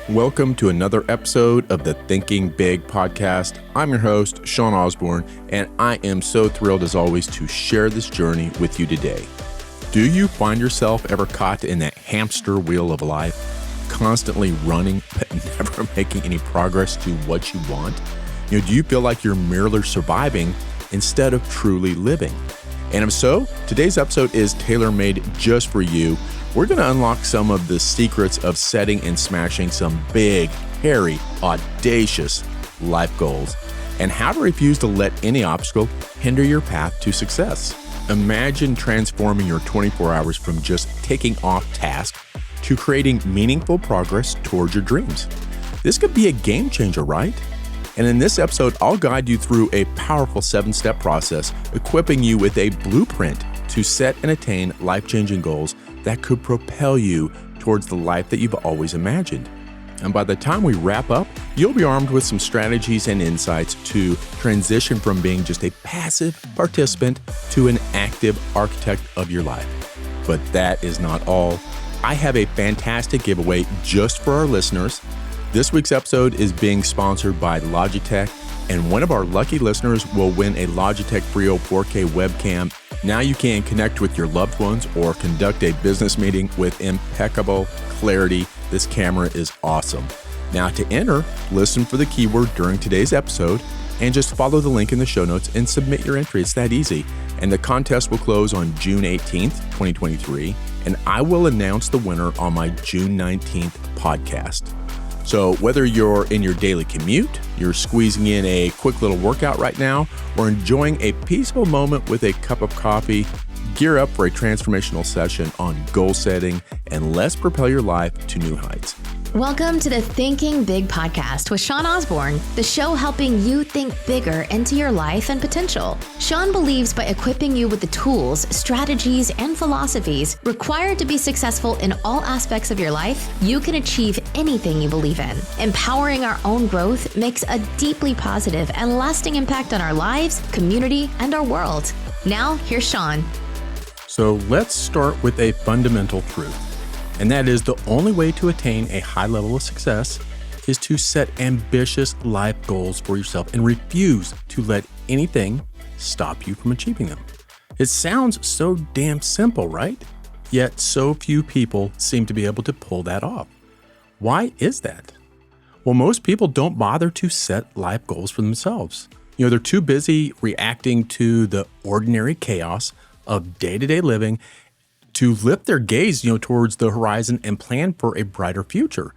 Welcome to another episode of the Thinking Big podcast. I'm your host, Sean Osborne, and I am so thrilled as always to share this journey with you today. Do you find yourself ever caught in that hamster wheel of life, constantly running but never making any progress to what you want? Do you feel like you're merely surviving instead of truly living? And if so, today's episode is tailor-made just for you. We're going to unlock some of the secrets of setting and smashing some big, hairy, audacious life goals, and how to refuse to let any obstacle hinder your path to success. Imagine transforming your 24 hours from just taking off task to creating meaningful progress towards your dreams. This could be a game changer, right? And in this episode, I'll guide you through a powerful 7-step process, equipping you with a blueprint to set and attain life-changing goals that could propel you towards the life that you've always imagined. And by the time we wrap up, you'll be armed with some strategies and insights to transition from being just a passive participant to an active architect of your life. But that is not all. I have a fantastic giveaway just for our listeners. This week's episode is being sponsored by Logitech, and one of our lucky listeners will win a Logitech Brio 4K webcam. Now you can connect with your loved ones or conduct a business meeting with impeccable clarity. This camera is awesome. Now to enter, listen for the keyword during today's episode and just follow the link in the show notes and submit your entry. It's that easy. And the contest will close on June 18th, 2023, and I will announce the winner on my June 19th podcast. So whether you're in your daily commute, you're squeezing in a quick little workout right now, or enjoying a peaceful moment with a cup of coffee, gear up for a transformational session on goal setting, and let's propel your life to new heights. Welcome to the Thinking Big podcast with Sean Osborne, the show helping you think bigger into your life and potential. Sean believes by equipping you with the tools, strategies, and philosophies required to be successful in all aspects of your life, you can achieve anything you believe in. Empowering our own growth makes a deeply positive and lasting impact on our lives, community, and our world. Now, here's Sean. So let's start with a fundamental truth. And that is the only way to attain a high level of success is to set ambitious life goals for yourself and refuse to let anything stop you from achieving them. It sounds so damn simple, right? Yet so few people seem to be able to pull that off. Why is that? Well, most people don't bother to set life goals for themselves. They're too busy reacting to the ordinary chaos of day-to-day living to lift their gaze, towards the horizon and plan for a brighter future.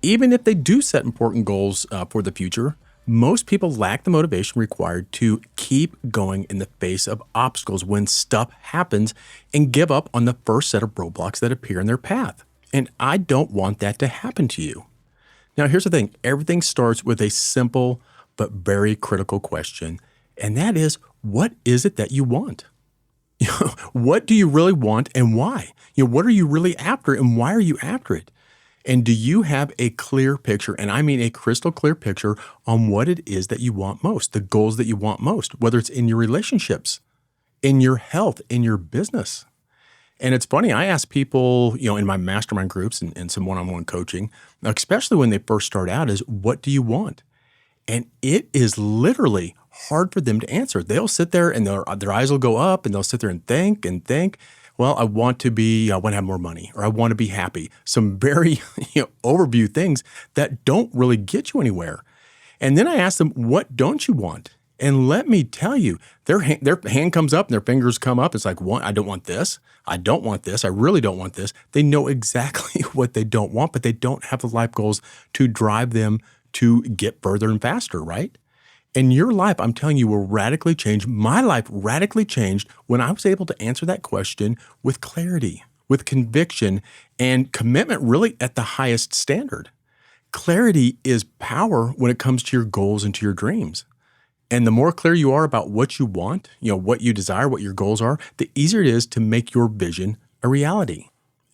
Even if they do set important goals for the future, most people lack the motivation required to keep going in the face of obstacles when stuff happens and give up on the first set of roadblocks that appear in their path. And I don't want that to happen to you. Now, here's the thing. Everything starts with a simple but very critical question, and that is, what is it that you want? What do you really want and why? What are you really after and why are you after it? And do you have a clear picture, and I mean a crystal clear picture on what it is that you want most, the goals that you want most, whether it's in your relationships, in your health, in your business? And it's funny, I ask people, in my mastermind groups and some one-on-one coaching, especially when they first start out, is what do you want? And it is literally hard for them to answer. They'll sit there and their eyes will go up and they'll sit there and think, well, I want to have more money, or I want to be happy. Some very overview things that don't really get you anywhere. And then I ask them, what don't you want? And let me tell you, their hand comes up and their fingers come up. It's like, I don't want this. I don't want this. I really don't want this. They know exactly what they don't want, but they don't have the life goals to drive them to get further and faster, right? And your life, I'm telling you, will radically change. My life radically changed when I was able to answer that question with clarity, with conviction, and commitment really at the highest standard. Clarity is power when it comes to your goals and to your dreams. And the more clear you are about what you want, what you desire, what your goals are, the easier it is to make your vision a reality.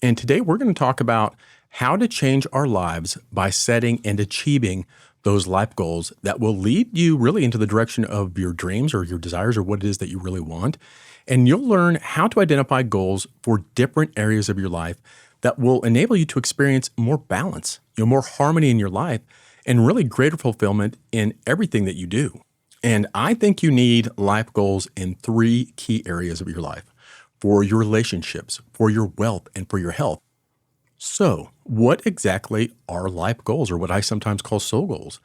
And today we're going to talk about how to change our lives by setting and achieving those life goals that will lead you really into the direction of your dreams or your desires or what it is that you really want. And you'll learn how to identify goals for different areas of your life that will enable you to experience more balance, more harmony in your life, and really greater fulfillment in everything that you do. And I think you need life goals in 3 key areas of your life: for your relationships, for your wealth, and for your health. So, what exactly are life goals, or what I sometimes call soul goals?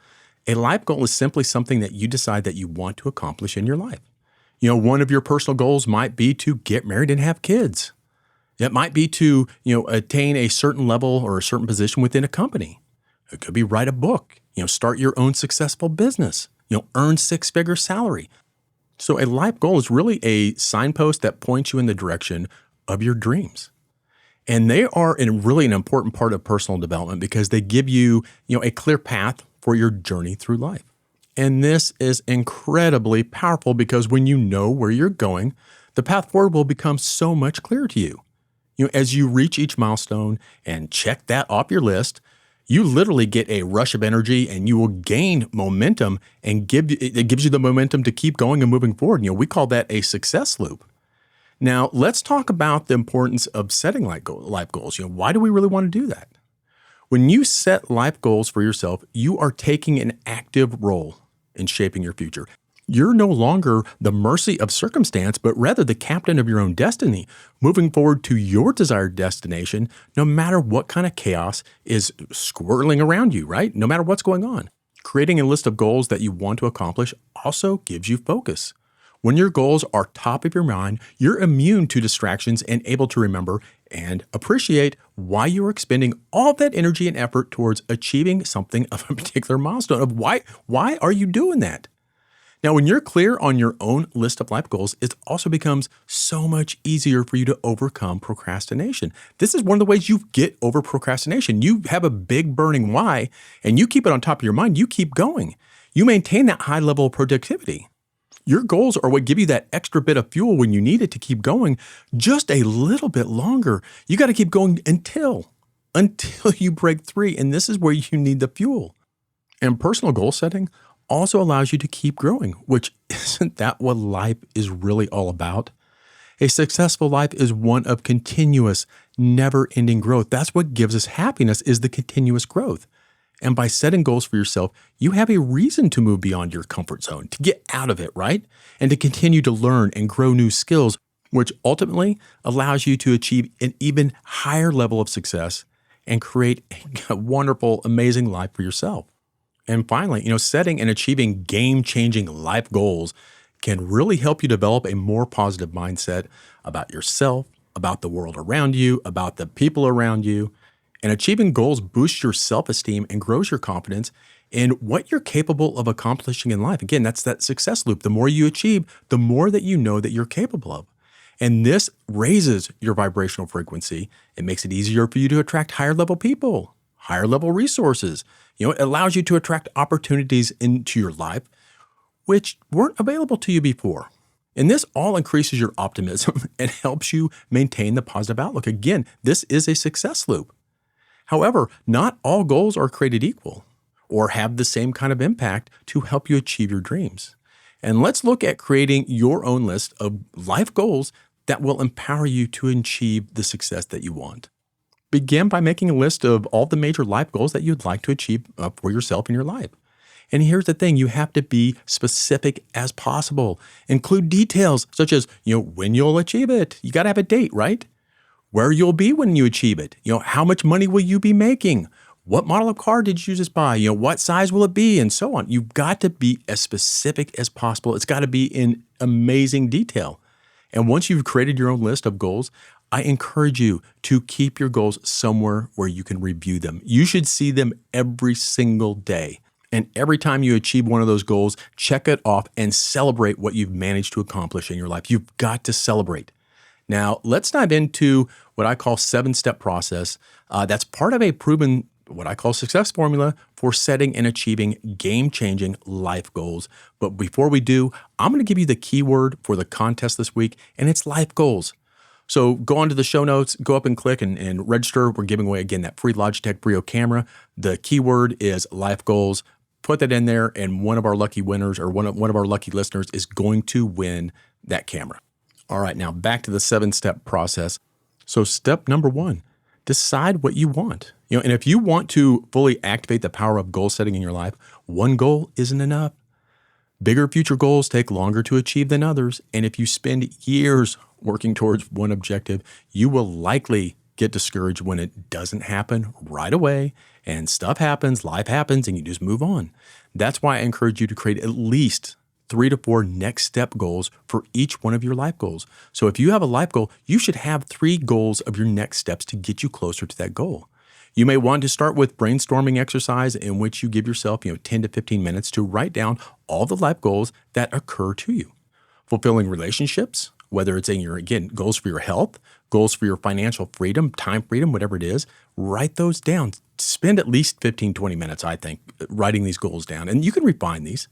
A life goal is simply something that you decide that you want to accomplish in your life. One of your personal goals might be to get married and have kids. It might be to, attain a certain level or a certain position within a company. It could be write a book, start your own successful business, earn 6-figure salary. So a life goal is really a signpost that points you in the direction of your dreams. And they are really an important part of personal development because they give you, a clear path for your journey through life. And this is incredibly powerful because when you know where you're going, the path forward will become so much clearer to you. As you reach each milestone and check that off your list, you literally get a rush of energy and you will gain momentum and it gives you the momentum to keep going and moving forward. We call that a success loop. Now, let's talk about the importance of setting life goals. Why do we really want to do that? When you set life goals for yourself, you are taking an active role in shaping your future. You're no longer the mercy of circumstance, but rather the captain of your own destiny, moving forward to your desired destination, no matter what kind of chaos is swirling around you, right? No matter what's going on. Creating a list of goals that you want to accomplish also gives you focus. When your goals are top of your mind, you're immune to distractions and able to remember and appreciate why you are expending all that energy and effort towards achieving something of a particular milestone. Of why are you doing that? Now, when you're clear on your own list of life goals, it also becomes so much easier for you to overcome procrastination. This is one of the ways you get over procrastination. You have a big burning why, and you keep it on top of your mind. You keep going. You maintain that high level of productivity. Your goals are what give you that extra bit of fuel when you need it to keep going just a little bit longer. You got to keep going until you break 3, and this is where you need the fuel. And personal goal setting also allows you to keep growing, which isn't that what life is really all about? A successful life is one of continuous, never-ending growth. That's what gives us happiness, is the continuous growth. And by setting goals for yourself, you have a reason to move beyond your comfort zone, to get out of it, right? And to continue to learn and grow new skills, which ultimately allows you to achieve an even higher level of success and create a wonderful, amazing life for yourself. And finally, setting and achieving game-changing life goals can really help you develop a more positive mindset about yourself, about the world around you, about the people around you. And achieving goals boosts your self-esteem and grows your confidence in what you're capable of accomplishing in life. Again, that's that success loop. The more you achieve, the more that you know that you're capable of. And this raises your vibrational frequency. It makes it easier for you to attract higher level people, higher level resources. It allows you to attract opportunities into your life which weren't available to you before. And this all increases your optimism and helps you maintain the positive outlook. Again, this is a success loop. However, not all goals are created equal or have the same kind of impact to help you achieve your dreams. And let's look at creating your own list of life goals that will empower you to achieve the success that you want. Begin by making a list of all the major life goals that you'd like to achieve for yourself in your life. And here's the thing, you have to be specific as possible. Include details such as, when you'll achieve it. You got to have a date, right? Where you'll be when you achieve it. How much money will you be making? What model of car did you just buy? What size will it be? And so on. You've got to be as specific as possible. It's got to be in amazing detail. And once you've created your own list of goals, I encourage you to keep your goals somewhere where you can review them. You should see them every single day. And every time you achieve one of those goals, check it off and celebrate what you've managed to accomplish in your life. You've got to celebrate. Now, let's dive into what I call 7-step process. That's part of a proven, what I call success formula for setting and achieving game-changing life goals. But before we do, I'm going to give you the keyword for the contest this week, and it's life goals. So go onto the show notes, go up and click and register. We're giving away, again, that free Logitech Brio camera. The keyword is life goals. Put that in there, and one of our lucky winners or one of our lucky listeners is going to win that camera. All right, now back to the 7-step process. So step number 1, decide what you want. And if you want to fully activate the power of goal setting in your life, one goal isn't enough. Bigger future goals take longer to achieve than others. And if you spend years working towards one objective, you will likely get discouraged when it doesn't happen right away and stuff happens, life happens, and you just move on. That's why I encourage you to create at least 3 to 4 next step goals for each one of your life goals. So if you have a life goal, you should have 3 goals of your next steps to get you closer to that goal. You may want to start with brainstorming exercise in which you give yourself, 10 to 15 minutes to write down all the life goals that occur to you. Fulfilling relationships, whether it's in your, goals for your health, goals for your financial freedom, time freedom, whatever it is, write those down. Spend at least 15, 20 minutes, I think, writing these goals down. And you can refine these.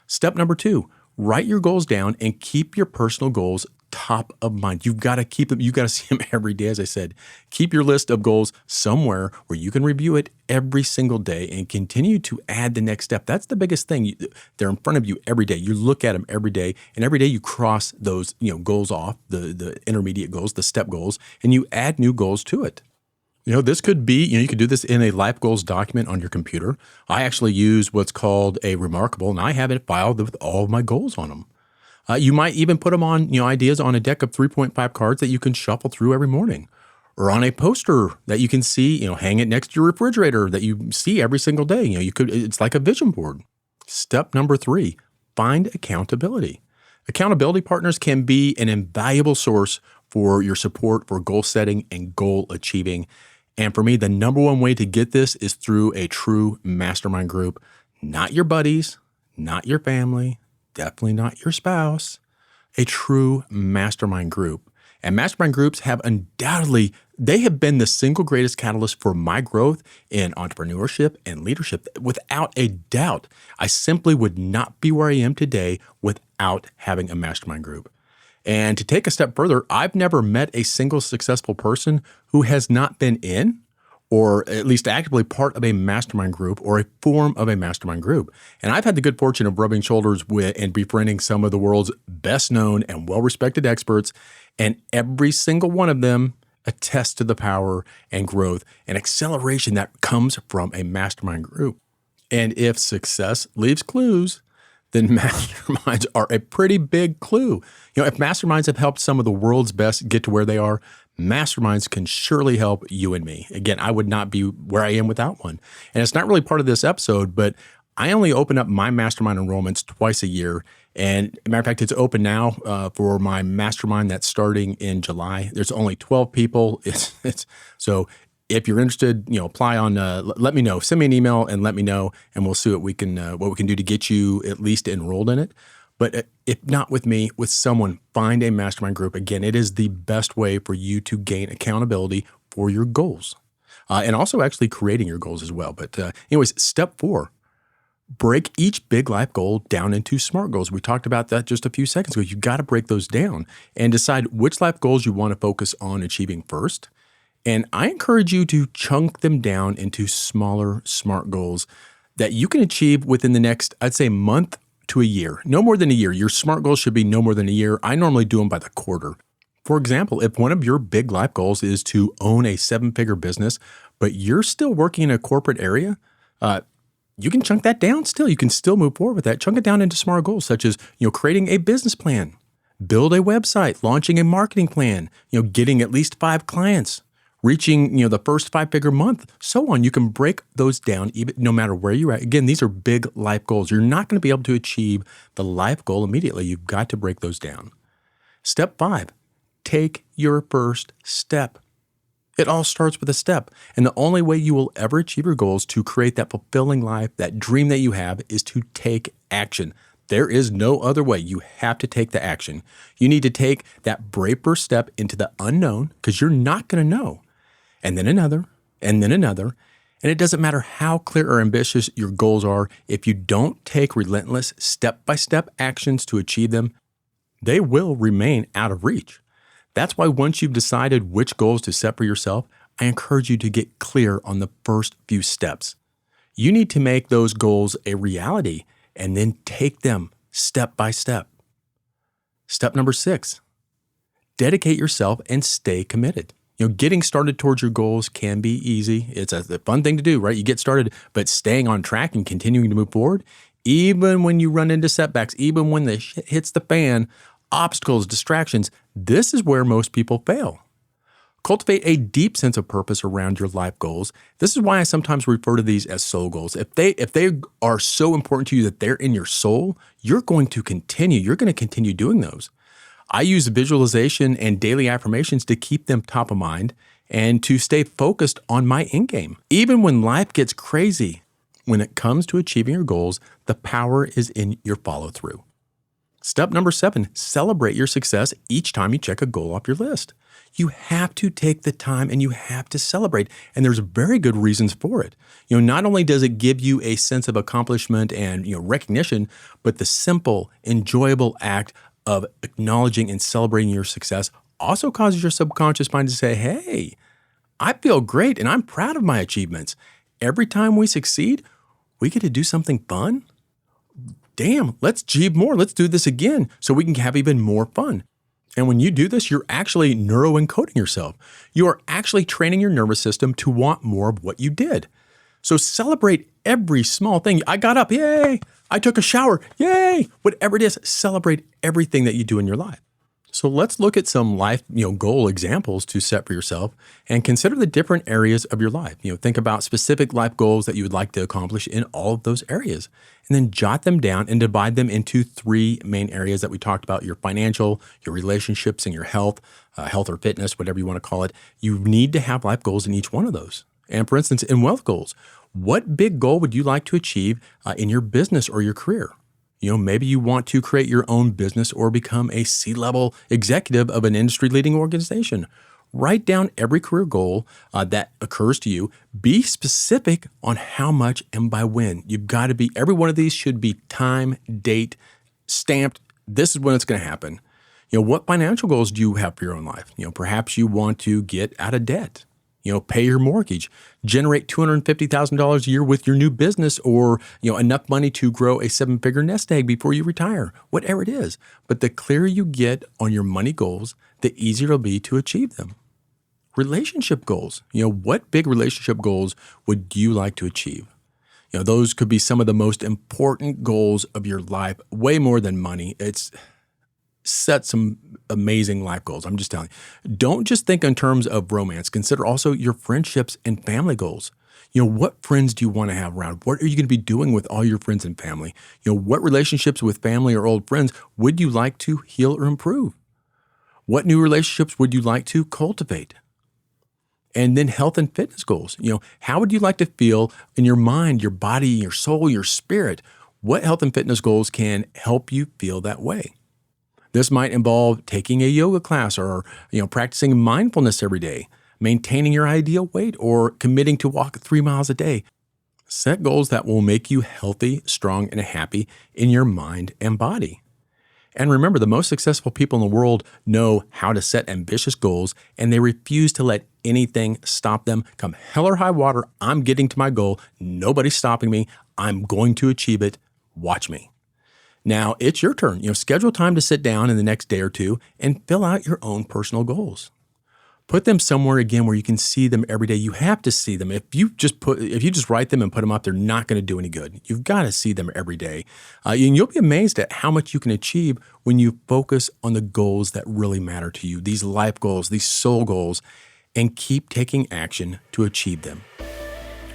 Step number 2, write your goals down and keep your personal goals top of mind. You've got to keep them. You've got to see them every day. As I said, keep your list of goals somewhere where you can review it every single day and continue to add the next step. That's the biggest thing. They're in front of you every day. You look at them every day, and every day you cross those, goals off, the intermediate goals, the step goals, and you add new goals to it. This could be, you could do this in a life goals document on your computer. I actually use what's called a Remarkable, and I have it filed with all of my goals on them. You might even put them on, ideas on a deck of 3.5 cards that you can shuffle through every morning, or on a poster that you can see, hang it next to your refrigerator that you see every single day. It's like a vision board. Step number 3, find accountability. Accountability partners can be an invaluable source for your support for goal setting and goal achieving. And for me, the number one way to get this is through a true mastermind group, not your buddies, not your family, definitely not your spouse, a true mastermind group. And mastermind groups have they have been the single greatest catalyst for my growth in entrepreneurship and leadership. Without a doubt, I simply would not be where I am today without having a mastermind group. And to take a step further, I've never met a single successful person who has not been in, or at least actively part of a mastermind group or a form of a mastermind group. And I've had the good fortune of rubbing shoulders with and befriending some of the world's best known and well-respected experts, and every single one of them attests to the power and growth and acceleration that comes from a mastermind group. And if success leaves clues, then masterminds are a pretty big clue. If masterminds have helped some of the world's best get to where they are, masterminds can surely help you and me. Again, I would not be where I am without one. And it's not really part of this episode, but I only open up my mastermind enrollments twice a year. And as a matter of fact, it's open now for my mastermind that's starting in July. There's only 12 people. So if you're interested, apply on, let me know, send me an email and let me know, and we'll see what we can do to get you at least enrolled in it. But if not with me, with someone, find a mastermind group. Again, it is the best way for you to gain accountability for your goals and also actually creating your goals as well. But anyways, step 4, break each big life goal down into SMART goals. We talked about that just a few seconds ago. You've got to break those down and decide which life goals you want to focus on achieving first. And I encourage you to chunk them down into smaller SMART goals that you can achieve within the next, I'd say, month to a year. No more than a year. Your SMART goals should be no more than a year. I normally do them by the quarter. For example, if one of your big life goals is to own a 7-figure business, but you're still working in a corporate area, you can chunk that down still. You can still move forward with that. Chunk it down into SMART goals, such as, creating a business plan, build a website, launching a marketing plan, getting at least 5 clients, reaching, the first 5-figure month, so on. You can break those down even no matter where you're at. Again, these are big life goals. You're not going to be able to achieve the life goal immediately. You've got to break those down. Step 5, take your first step. It all starts with a step. And the only way you will ever achieve your goals to create that fulfilling life, that dream that you have, is to take action. There is no other way. You have to take the action. You need to take that brave first step into the unknown, because you're not going to know. And then another, and then another. And it doesn't matter how clear or ambitious your goals are, if you don't take relentless step-by-step actions to achieve them, they will remain out of reach. That's why once you've decided which goals to set for yourself, I encourage you to get clear on the first few steps. You need to make those goals a reality and then take them step by step. Step number 6, dedicate yourself and stay committed. Getting started towards your goals can be easy. It's a fun thing to do, right? You get started, but staying on track and continuing to move forward, even when you run into setbacks, even when the shit hits the fan, obstacles, distractions, this is where most people fail. Cultivate a deep sense of purpose around your life goals. This is why I sometimes refer to these as soul goals. If they are so important to you that they're in your soul, you're going to continue doing those. I use visualization and daily affirmations to keep them top of mind and to stay focused on my end game. Even when life gets crazy, when it comes to achieving your goals, the power is in your follow through. Step number 7, celebrate your success each time you check a goal off your list. You have to take the time and you have to celebrate. And there's very good reasons for it. Not only does it give you a sense of accomplishment and recognition, but the simple, enjoyable act of acknowledging and celebrating your success also causes your subconscious mind to say, hey, I feel great and I'm proud of my achievements. Every time we succeed, we get to do something fun. Damn, let's achieve more. Let's do this again so we can have even more fun. And when you do this, you're actually neuroencoding yourself. You are actually training your nervous system to want more of what you did. So celebrate every small thing. I got up, yay. I took a shower, yay. Whatever it is, celebrate everything that you do in your life. So let's look at some life, goal examples to set for yourself and consider the different areas of your life. Think about specific life goals that you would like to accomplish in all of those areas, and then jot them down and divide them into 3 main areas that we talked about: your financial, your relationships, and your health or fitness, whatever you want to call it. You need to have life goals in each one of those. And for instance, in wealth goals, what big goal would you like to achieve in your business or your career? Maybe you want to create your own business or become a C-level executive of an industry-leading organization. Write down every career goal that occurs to you. Be specific on how much and by when. You've got to be, every one of these should be time, date, stamped. This is when it's going to happen. What financial goals do you have for your own life? Perhaps you want to get out of debt. Pay your mortgage, generate $250,000 a year with your new business, or, enough money to grow a 7-figure nest egg before you retire, whatever it is. But the clearer you get on your money goals, the easier it'll be to achieve them. Relationship goals. What big relationship goals would you like to achieve? Those could be some of the most important goals of your life, way more than money. Set some amazing life goals. I'm just telling you. Don't just think in terms of romance. Consider also your friendships and family goals. What friends do you want to have around? What are you going to be doing with all your friends and family? What relationships with family or old friends would you like to heal or improve? What new relationships would you like to cultivate? And then health and fitness goals. How would you like to feel in your mind, your body, your soul, your spirit? What health and fitness goals can help you feel that way? This might involve taking a yoga class or, practicing mindfulness every day, maintaining your ideal weight, or committing to walk 3 miles a day. Set goals that will make you healthy, strong, and happy in your mind and body. And remember, the most successful people in the world know how to set ambitious goals, and they refuse to let anything stop them. Come hell or high water, I'm getting to my goal. Nobody's stopping me. I'm going to achieve it. Watch me. Now, it's your turn. Schedule time to sit down in the next day or two and fill out your own personal goals. Put them somewhere again where you can see them every day. You have to see them. If you just write them and put them up, they're not going to do any good. You've got to see them every day. And you'll be amazed at how much you can achieve when you focus on the goals that really matter to you, these life goals, these soul goals, and keep taking action to achieve them.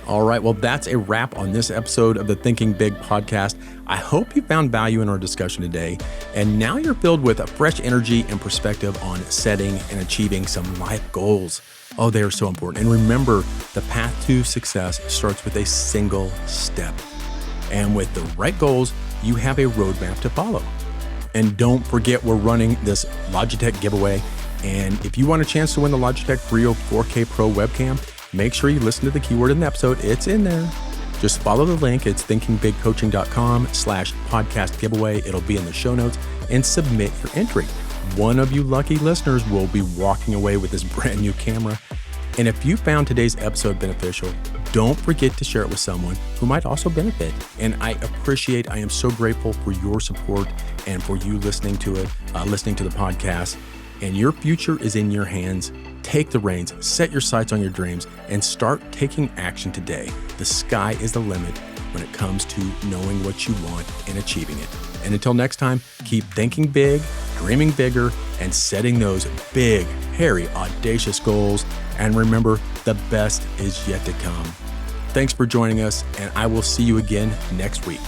All right, well, that's a wrap on this episode of the Thinking Big podcast. I hope you found value in our discussion today, and now you're filled with a fresh energy and perspective on setting and achieving some life goals. Oh, they are so important. And remember, the path to success starts with a single step. And with the right goals, you have a roadmap to follow. And don't forget, we're running this Logitech giveaway. And if you want a chance to win the Logitech Brio 4K Pro webcam, make sure you listen to the keyword in the episode. It's in there. Just follow the link. It's thinkingbigcoaching.com/podcast giveaway. It'll be in the show notes, and submit your entry. One of you lucky listeners will be walking away with this brand new camera. And if you found today's episode beneficial, don't forget to share it with someone who might also benefit. And I am so grateful for your support and for you listening to it, listening to the podcast. And your future is in your hands. Take the reins, set your sights on your dreams, and start taking action today. The sky is the limit when it comes to knowing what you want and achieving it. And until next time, keep thinking big, dreaming bigger, and setting those big, hairy, audacious goals. And remember, the best is yet to come. Thanks for joining us, and I will see you again next week.